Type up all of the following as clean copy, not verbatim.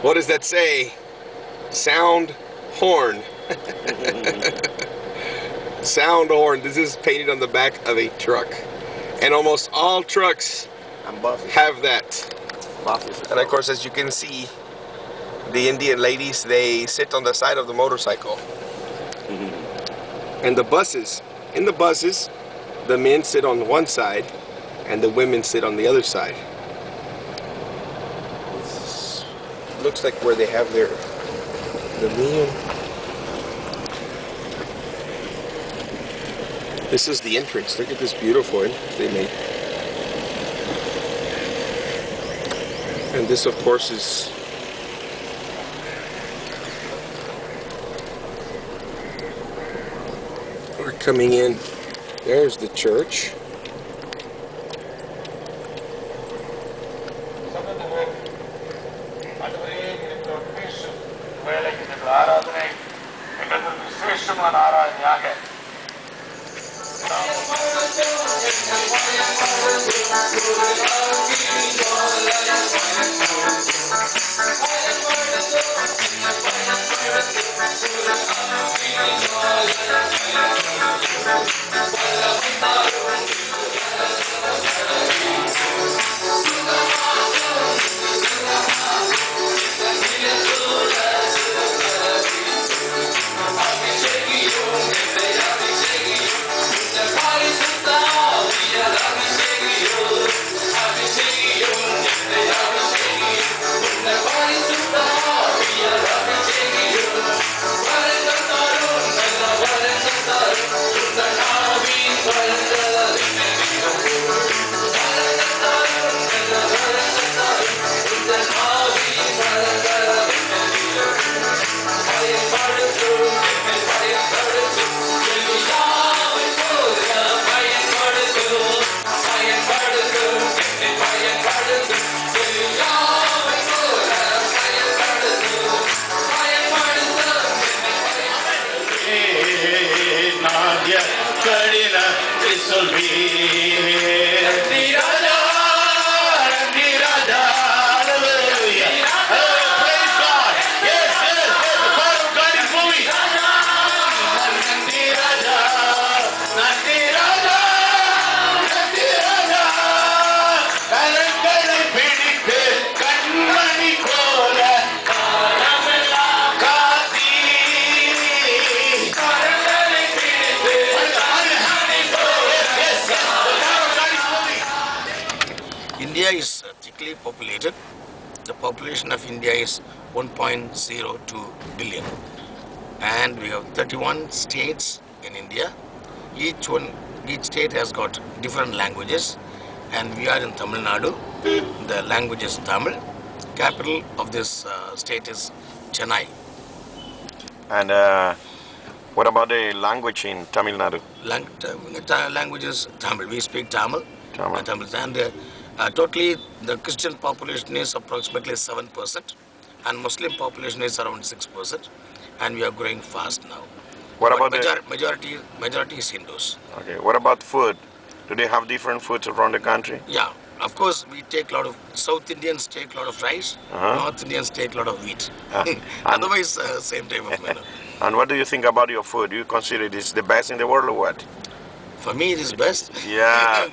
What does that say? Sound horn. Sound horn. This is painted on the back of a truck. And almost all trucks have that. And of course, as you can see, the Indian ladies, they sit on the side of the motorcycle. And the buses, in the buses, the men sit on one side and the women sit on the other side. This looks like where they have the meal. This is the entrance. Look at this beautiful entrance they made. And this, of course, is we're coming in. There's the church. India is thickly populated. The population of India is 1.02 billion. And we have 31 states in India. Each state has got different languages. And we are in Tamil Nadu. The language is Tamil. Capital of this state is Chennai. And what about the language in Tamil Nadu? Language is Tamil. We speak Tamil. And totally, the Christian population is approximately 7%, and Muslim population is around 6%, and we are growing fast now. What about majority is Hindus. Okay. What about food? Do they have different foods around the country? Yeah, of course, we take a lot of South Indians take a lot of rice, North Indians take a lot of wheat. Otherwise, same type of menu. And what do you think about your food? Do you consider it is the best in the world or what? For me, it is best. Yeah.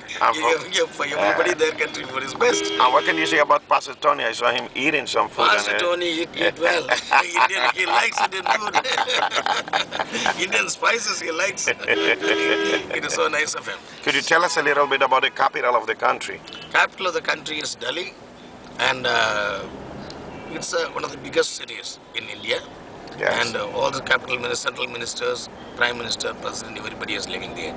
For everybody, their country food is best. And what can you say about Pastor Tony? I saw him eating some food. Pastor Tony eat well. He likes Indian food. Indian spices he likes. It is so nice of him. Could you tell us a little bit about the capital of the country? Capital of the country is Delhi. And it's one of the biggest cities in India. Yes. And all the central ministers, prime minister, president, everybody is living there.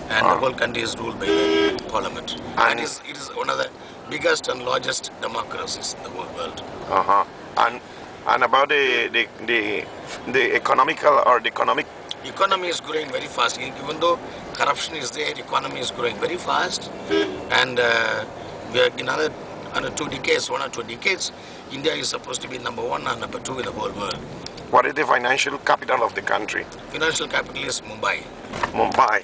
And the whole country is ruled by the parliament. And it is one of the biggest and largest democracies in the whole world. And about the economical or the economic. Economy is growing very fast. Even though corruption is there, economy is growing very fast. And we are in another 2 decades, 1 or 2 decades, India is supposed to be number 1 and number 2 in the whole world. What is the financial capital of the country? Financial capital is Mumbai. Mumbai.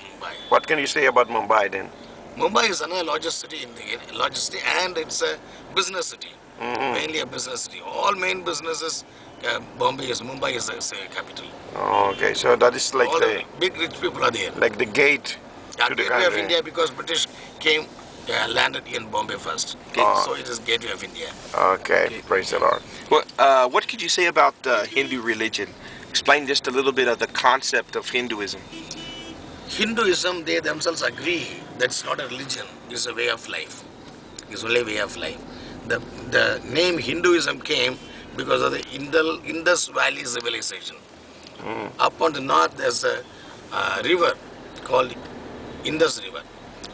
What can you say about Mumbai then? Mumbai is another largest city and it's a business city. Mainly a business city. All main businesses, Mumbai is the capital. Okay, so that is like All the the big rich people are there. like the gate to the Gateway of country. India, because British came, landed in Bombay first. So it is gateway of India. Okay, praise the Lord. Well, what could you say about Hindu religion? Explain just a little bit of the concept of Hinduism. Hinduism, they themselves agree that's not a religion, it's a way of life. It's only a way of life. The name Hinduism came because of the Indus Valley civilization. Up on the north, there's a river called Indus River.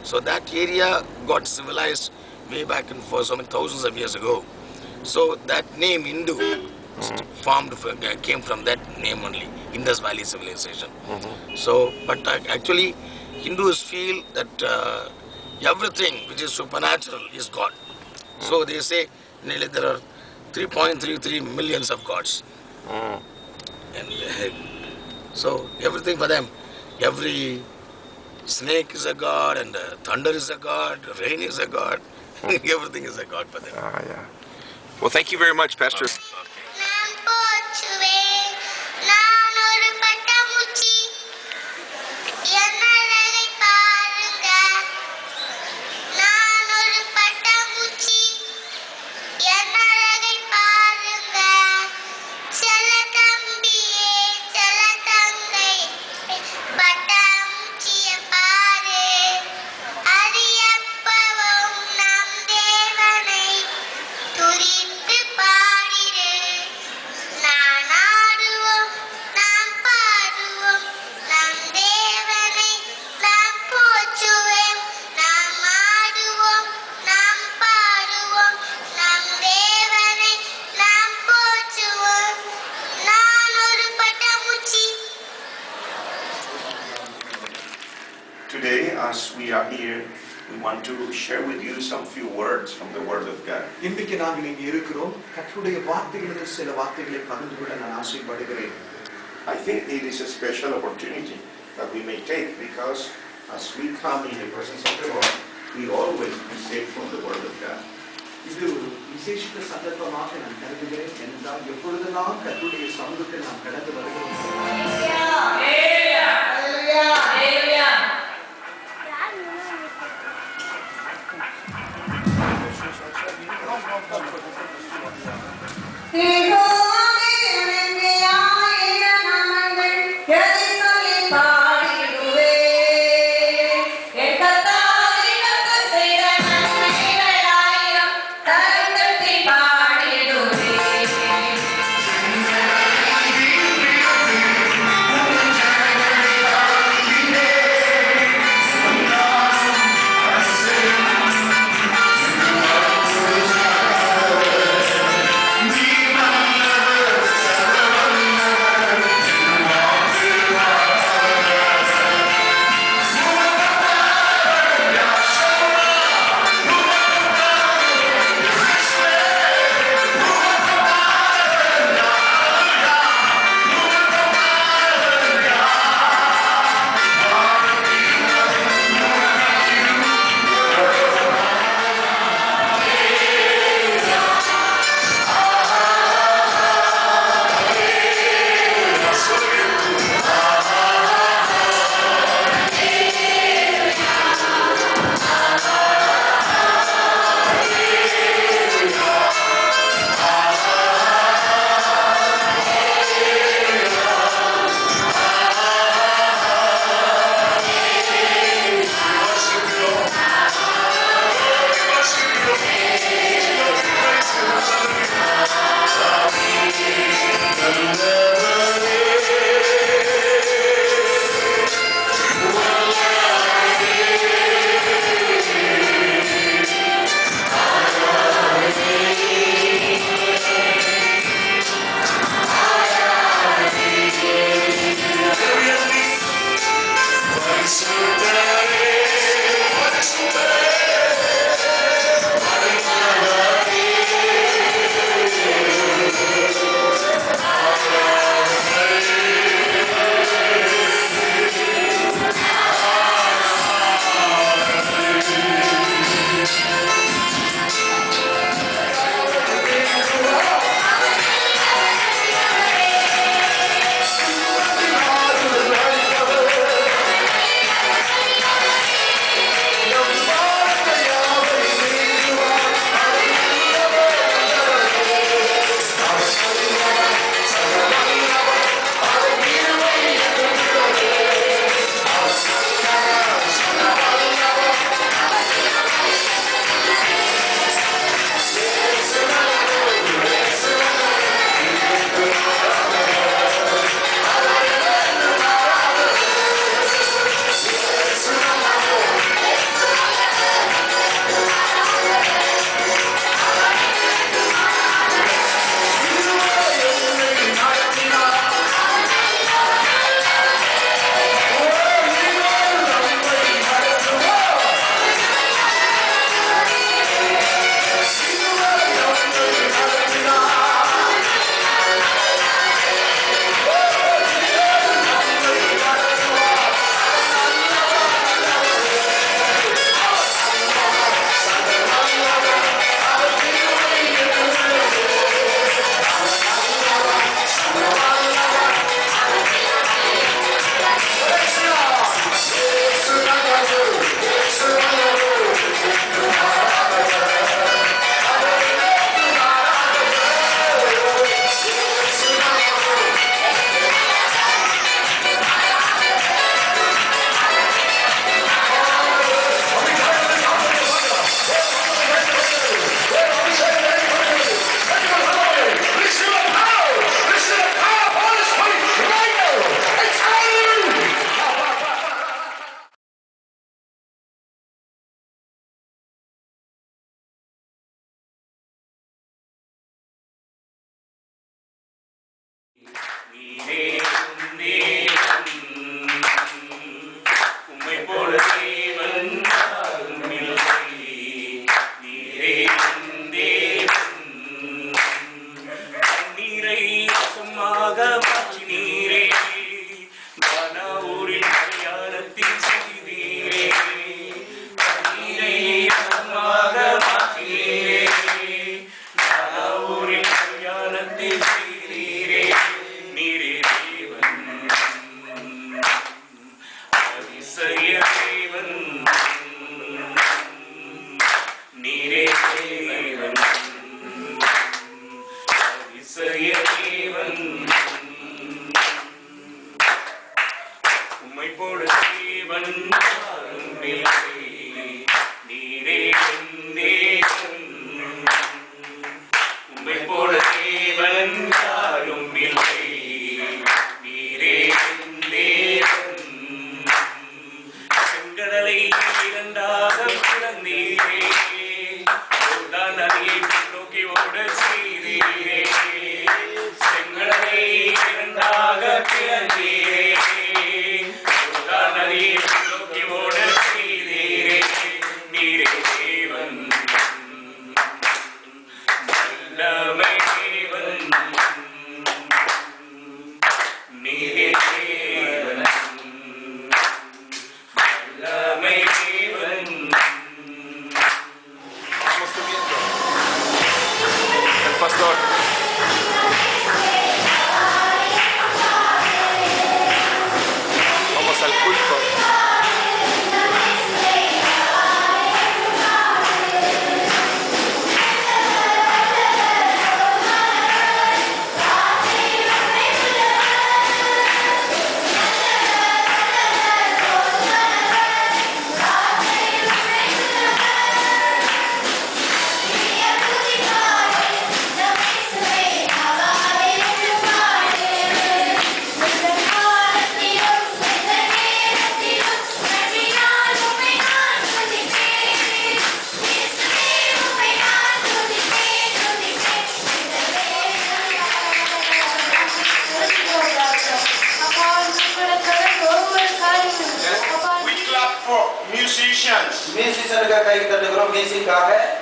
So that area got civilized way back and for so many thousands of years ago. So that name Hindu came from that name only, Indus Valley civilization. So, but actually, Hindus feel that everything which is supernatural is God. So they say nearly there are 3.33 millions of gods. And so everything for them, every snake is a god, and thunder is a god, rain is a god, everything is a god for them. Yeah. Well, thank you very much, Pastor. நான் போற்றுவேன் நான் ஒரு பட்டாம்பூச்சி என் அழகை பாருங்க நான் ஒரு பட்டாம்பூச்சி என் அழகை பாருங்க செல்ல தம்பியே செல்ல தங்கை பட்டாம்பூச்சிய பாரு அறியப்பவும் நம் தேவனை துதித்து பாடிடு நான் ஆடுவோம் நாம் பாடுவோம் நம் தேவனை நாம் போற்றுவோம் நாம் ஆடுவோம் நாம் பாடுவோம் நம் தேவனை நாம் போற்றுவோம் நான் ஒரு பட்டாம்பூச்சி. Today, as we are here, we want to share with you some few words from the Word of God. இன்றைக்கு நாங்கள் இங்கே இருக்கிறோம். கர்த்தருடைய வார்த்தைகளில் சில வார்த்தைகளை பகிர்ந்து கொள்ள நான் ஆசைப்படுகிறேன். I think it is a special opportunity that we may take because as we come in the presence of the Lord, we always receive from the Word of God. இது ஒரு விசேஷித்த சந்தர்ப்பமாக நான் கருதுகிறேன். என்றால் எப்பொழுதெல்லாம் கர்த்தருடைய சமூகத்தில் நாம் கடந்து வருகிறோம். பாடிடுவே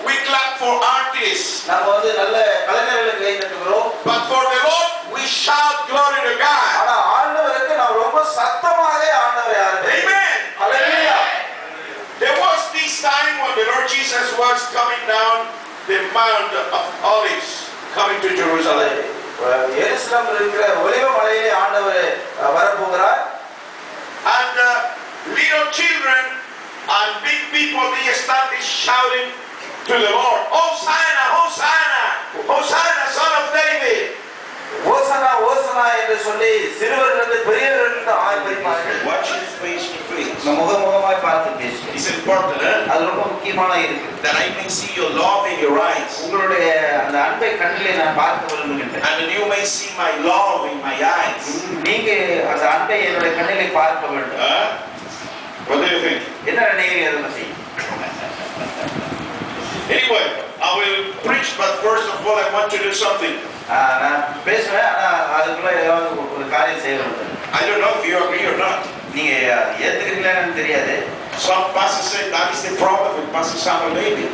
We clap for artists. But for the Lord, we shout glory to God. Amen. Hallelujah. There was this time when the Lord Jesus was coming down the Mount of Olives, coming to Jerusalem. And little children and big people, they started shouting to the Lord, Hosanna, Hosanna, Hosanna, son of David. Watch his face to face. It's important, that I may see your love in your eyes. And you may see my love in my eyes. What do you think? Anyway, I will preach, but first of all, I want to do something. I don't know if you agree or not. Some pastors say that is the problem with Pastor Samuel David.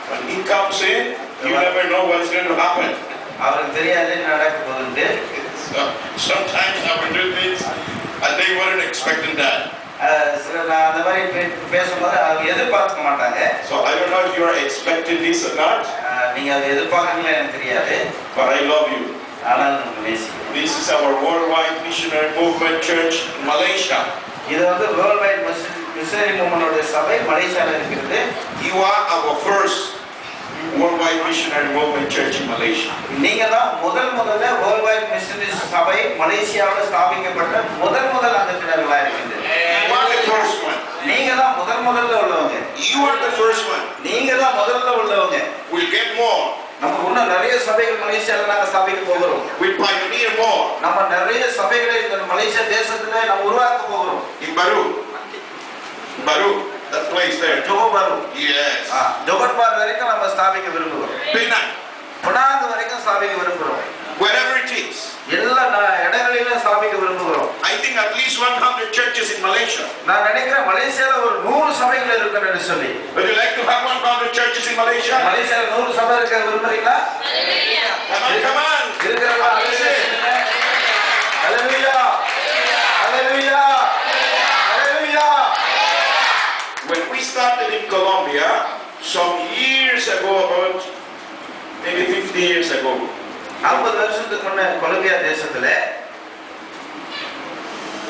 When he comes in, you never know what is going to happen. Sometimes I will do things and they weren't expecting that. So I don't know if you are expecting this or not. But I love you. This is our Worldwide Missionary Movement Church in Malaysia. You are our first Worldwide Missionary Movement Church in Malaysia. You are the first one. You are the first one. We'll get more. We'll pioneer more. In Baru, that place there. Yes. Penang. புனாங்கு வரைக்கும் ஸ்தாபிக்க விரும்புகிறோம். Wherever it is. எல்லா இடங்களிலும் ஸ்தாபிக்க விரும்புகிறோம். I think at least 100 churches in Malaysia. நான் நினைக்கிறேன் மலேசியால ஒரு 100 சபைகள் இருக்குன்னு சொல்லி. Would you like to have 100 churches in Malaysia? மலேசியால 100 சபை இருக்க விரும்புறீங்களா? Come on. இருக்கிறவங்க ஹalleluya. ஹalleluya. ஹalleluya. When we started in Colombia some years ago, about maybe 50 years ago, 40 வருஷத்துக்கு முன்ன கொலம்பியா தேசத்துல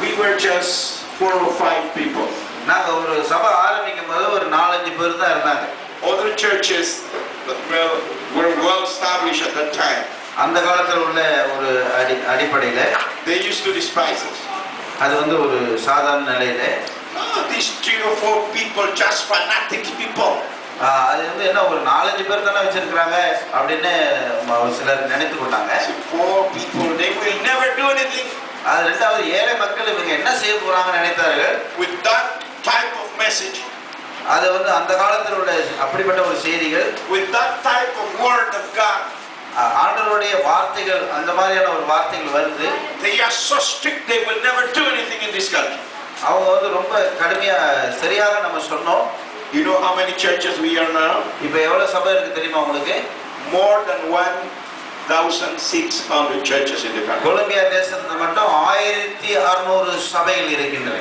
we were just 4 or 5 people. நாங்க ஒரு சபை ஆரம்பிக்கும் போது ஒரு 4-5 பேர் தான் இருந்தாங்க. Other churches were well established at that time. அந்த காலத்துல உள்ள ஒரு அடிப்படையில They used to despise us. அது வந்து ஒரு சாதாரண நிலையில These 3 or 4 people, just fanatic people. அது வந்து என்ன ஒரு 4-5 பேர் தானே வச்சிருக்காங்க அப்படின்னு சிலர் நினைத்து கொண்டாங்க. 4 people, they will never do anything. அது ரெண்டாவது ஏழை மக்கள் இவங்க என்ன செய்ய போறாங்கன்னு நினைத்தார்கள். With that type of message, அது வந்து அந்த காலத்துல உள்ள அப்படிப்பட்ட ஒரு செய்திகள், with that type of word of God, ஆண்டவருடைய வார்த்தைகள், அந்த மாதிரியான ஒரு வார்த்தைகள் வருது. they are so strict, they will never do anything in this country. அவங்க வந்து ரொம்ப கடுமையா சரியாக நம்ம சொன்னோம். You know how many churches we are now? இப்போ எவ்வளவு சபை இருக்கு தெரியுமா உங்களுக்கு? More than 1,600 churches in the country. Colombia தேசத்துல மட்டும் 1600 சபைகள் இருக்கின்றன.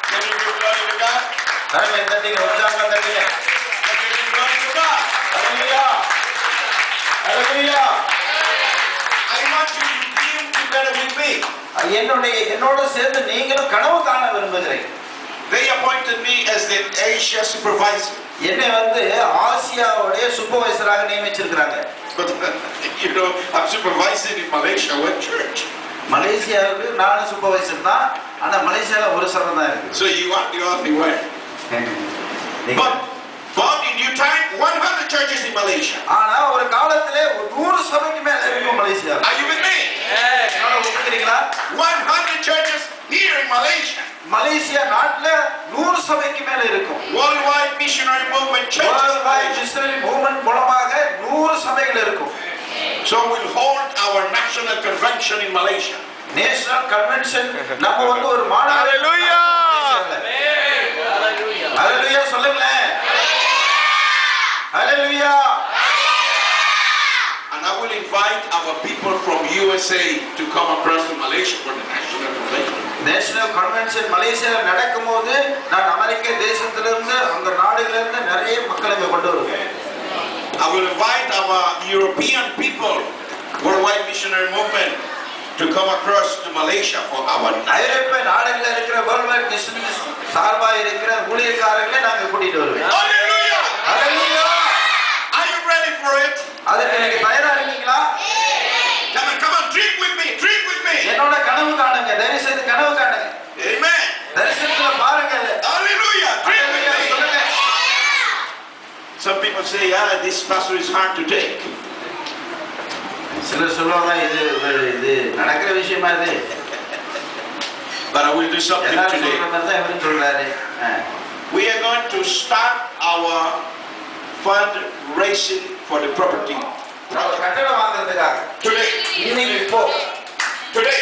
Can you give glory to God? கரங்களை தட்டிங்க, உற்சாகமா தட்டிங்க. Can you give glory to God? Hallelujah. Hallelujah. I want you to dream together with me. என்னோட சேர்ந்து நீங்களும் கனவு காண விரும்புகிறேன். They appointed me as the Asia supervisor. என்னை வந்து ஆசியாவுடைய சூப்பர்வைசராக நியமிச்சிருக்காங்க. But you know, I'm supervising in Malaysia one church. மலேசியாவுக்கு நானும் சூப்பர்வைசர் தான், ஆனா மலேசியால ஒரு சபை தான் இருக்கு. So you are the only one. But in due time 100 churches in Malaysia. ஆனா ஒரு காலத்திலே 100 சபைக்கு மேல இருக்கும் Malaysia. Are you with me? என்னோட ஒப்புக்கிறீங்களா? 100 churches here in Malaysia. Malaysia நாட்டுல 100 சபைக்கு மேல இருக்கும். Worldwide missionary movement churches. Worldwide missionary movement மூலமாக 100 சபைகள் இருக்கும். So we'll hold our national convention in Malaysia. National convention நம்ம வந்து ஒரு மாநாடு. Hallelujah. ஹalleluya சொல்லுங்க. Hallelujah. And I will invite our people from USA to come across to Malaysia for the national convention. National convention மலேசியால நடக்கும்போது நான் அமெரிக்க தேசத்திலிருந்து அந்த நாடுகளிலிருந்து நிறைய மக்களை கொண்டு வருவேன். I will invite our European people, worldwide missionary movement, to come across to Malaysia for our ஐரோப்பிய நாடுகளில் இருக்கிற வேர்ல்ட் மிஷனரிஸ் சார்பா இருக்கிற ஊழியக்காரர்களை நாங்க கூட்டிட்டு வருவேன். Hallelujah! Hallelujah. Are you ready for it? அதுக்கு நீங்க தயாரா இருக்கீங்களா? Come on, drink with me, drink with me. என்னோட கனவு காணுங்க, தயவு செய்து கனவு காணுங்க. Amen. தரிசனத்துல பாருங்க. Hallelujah! Drink with me. சொல்லுங்க. Some people say, this pastor is hard to take. சிலர் சொல்லுவாங்க இது நடக்கிற விஷயமா இது. But I will do something எல்லாரும் today. சொல்ற மாதிரி தான் இவரும் சொல்றாரு. We are going to start our fundraising for the property. கட்டடம் வாங்குறதுக்காக Today. இன்னைக்கு இப்போ Today.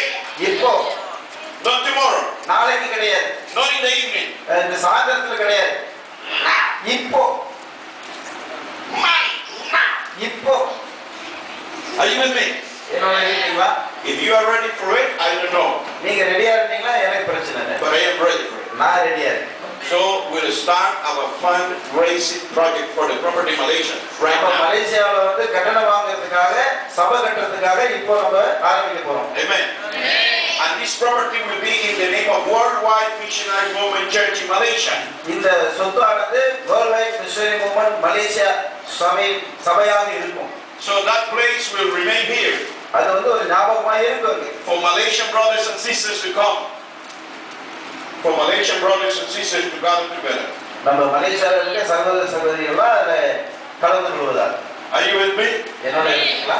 Not tomorrow. நாளைக்கு கிடையாது, Not in the evening. இந்த சாயந்தரத்துல கிடையாது, இப்போ இப்போ. Are you with me? என்னோட இருக்கீங்களா? If you are ready for it, I don't know. நீங்க ரெடியா இருக்கீங்களா? எனக்கு பிரச்சனை இல்லை, But I am ready for it. நான் ரெடியா இருக்கேன். So we'll start our fundraising project for the property Malaysia right நம்ம now. மலேசியாவுல வந்து கட்டடம் வாங்குறதுக்காக, சபை கட்டுறதுக்காக இப்போ நம்ம ஆரம்பிக்க போறோம். Amen. And this property will be in the name of Worldwide Missionary Movement Church in Malaysia. இந்த சொத்தானது world wide missionary movement Malaysia சபையாக இருக்கும். So that place will remain here அது வந்து ஒரு ஞாபகமா இருக்கும் for Malaysian brothers and sisters to come. For Malaysian brothers and sisters to gather together. நம்ம மலேசியால இருக்க சகோதர சகோதரிகளா அதுல கலந்து கொள்வதால். Are you with me? என்னோட இருக்கீங்களா?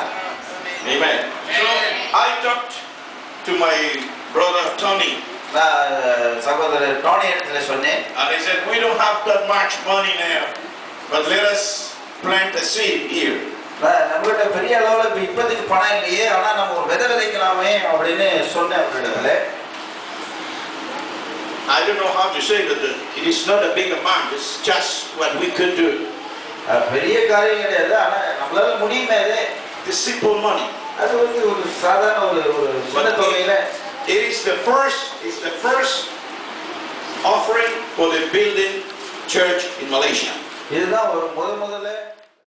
Amen. So I talked to my brother Tony. நான் சகோதரர் டோனி இடத்துல சொன்னேன். And he said, we don't have that much money now, but let us plant a seed here. நம்மகிட்ட பெரிய அளவுல இப்போதைக்கு பணம் இல்லையே, ஆனா நம்ம ஒரு விதை விதைக்கலாமே அப்படின்னு சொன்னேன் அவரிடத்துல. I don't know how to say, but it is not a big amount. It's just what we could do. பெரிய காரியம் கிடையாது, ஆனா நம்மளால முடியுமே. The simple money. அது ஒரு சாதாரண ஒரு சின்ன தொகையில. It is the first offering for the building church in Malaysia. இதுதான் ஒரு முதல்ல